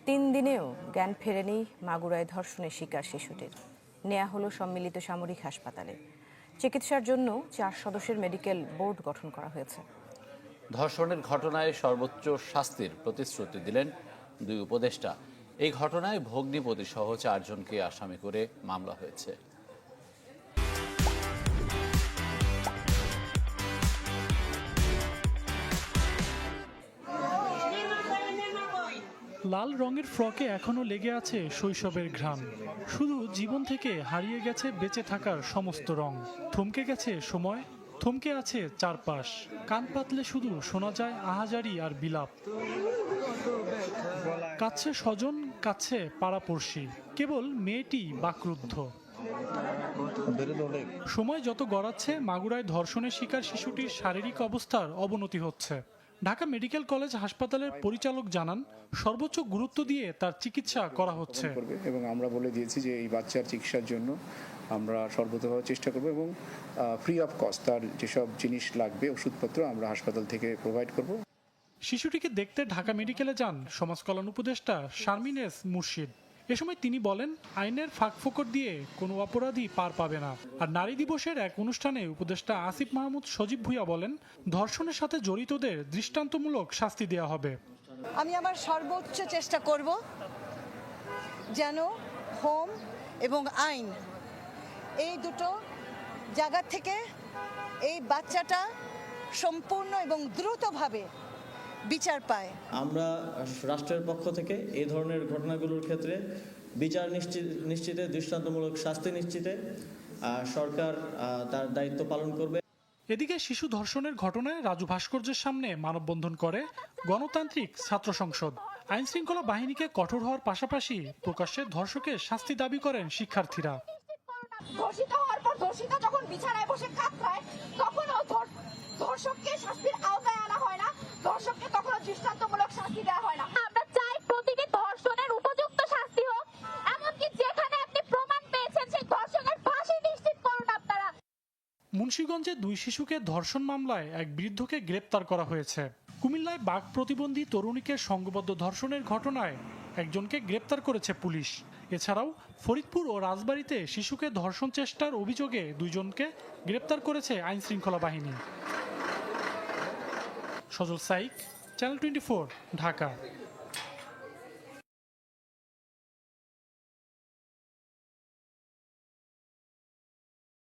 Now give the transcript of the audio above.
3 দিনেও জ্ঞান ফেরেনি মাগুরায় ধর্ষণের শিকার শিশুটির। নেওয়া হলো সম্মিলিত সামরিক হাসপাতালে। চিকিৎসার জন্য 4 সদস্যের মেডিকেল বোর্ড গঠন করা হয়েছে। ধর্ষণের ঘটনায় সর্বোচ্চ শাস্তির প্রতিশ্রুতি দিলেন 2 উপদেষ্টা। এই ঘটনায় ভগ্নিপতি সহ 4 জনকে আসামি করে মামলা হয়েছে। লাল রঙের ফ্রকে এখনো লেগে আছে শৈশবের ঘ্রাণ। শুধু জীবন থেকে হারিয়ে গেছে বেঁচে থাকার সমস্ত রং। থমকে গেছে সময়, থমকে আছে চারপাশ। কান পাতলে শুধু শোনা যায় আহাজারি আর বিলাপ। কাছে স্বজন, কাছে পাড়াপড়শি, কেবল মেয়েটি বাকরুদ্ধ। সময় যত গড়াচ্ছে, মাগুরায় ধর্ষণের শিকার শিশুটির শারীরিক অবস্থার অবনতি হচ্ছে। ঢাকা মেডিকেল কলেজ হাসপাতালের পরিচালক জানান, সর্বোচ্চ গুরুত্ব দিয়ে তার চিকিৎসা করা হচ্ছে এবং আমরা বলে দিয়েছি যে এই বাচ্চার চিকিৎসার জন্য আমরা সর্বতভাবে চেষ্টা করব এবং ফ্রি অফ কস্ট তার যেসব জিনিস লাগবে, ওষুধপত্র আমরা হাসপাতাল থেকে প্রোভাইড করব। শিশুটিকে দেখতে ঢাকা মেডিকেলে যান সমাজ কল্যাণ উপদেষ্টা শারমিন এস মুর্শিদ। এ সময় তিনি বলেন, আইনের ফাঁকফোকর দিয়ে কোনো অপরাধী পার পাবে না। আর নারী দিবসের এক অনুষ্ঠানে উপদেষ্টা আসিফ মাহমুদ সজীব ভুঁইয়া বলেন, ধর্ষণের সাথে জড়িতদের দৃষ্টান্তমূলক শাস্তি দেওয়া হবে। আমি আমার সর্বোচ্চ চেষ্টা করব যেন হোম এবং আইন এই দুটো জায়গা থেকে এই বাচ্চাটা সম্পূর্ণ এবং দ্রুতভাবে বিচার পায়। আমরা রাষ্ট্রের পক্ষ থেকে এই ধরনের ঘটনাগুলোর ক্ষেত্রে বিচার নিশ্চিতে, দৃষ্টান্তমূলক শাস্তি নিশ্চিতে সরকার তার দায়িত্ব পালন করবে। এদিকে শিশু ধর্ষণের ঘটনায় রাজু ভাস্কর্যের সামনে মানববন্ধন করে গণতান্ত্রিক ছাত্র সংসদ। আইন শৃঙ্খলা বাহিনীকে কঠোর হওয়ার পাশাপাশি প্রকাশ্যে ধর্ষকের শাস্তি দাবি করেন শিক্ষার্থীরা। ধর্ষিত হওয়ার পর ধর্ষিত যখন বিছানায় বসে কাতরায়, তখনও ধর্ষককে শাস্তির আওতায় আনা হয় না, ধর্ষককে কখনো দৃষ্টান্তমূলক শাস্তি দেওয়া হয় না। আমরা চাই প্রতিটি ধর্ষণের উপযুক্ত শাস্তি হোক, এমনকি যেখানে আপনি প্রমাণ পেয়েছেন সেই ধর্ষকের ফাঁসি নিশ্চিত করুন আপনারা। মুন্সিগঞ্জে 2 শিশুকে ধর্ষণ মামলায় এক বৃদ্ধকে গ্রেপ্তার করা হয়েছে। কুমিল্লায় বাক প্রতিবন্ধী তরুণীকে সংঘবদ্ধ ধর্ষণের ঘটনায় একজনকে গ্রেপ্তার করেছে পুলিশ। এছাড়াও ফরিদপুর ও রাজবাড়ীতে শিশুকে ধর্ষণ চেষ্টার অভিযোগে 2 জনকে গ্রেপ্তার করেছে আইন শৃঙ্খলা বাহিনী। সজল সাইক, চ্যানেল 24, ঢাকা।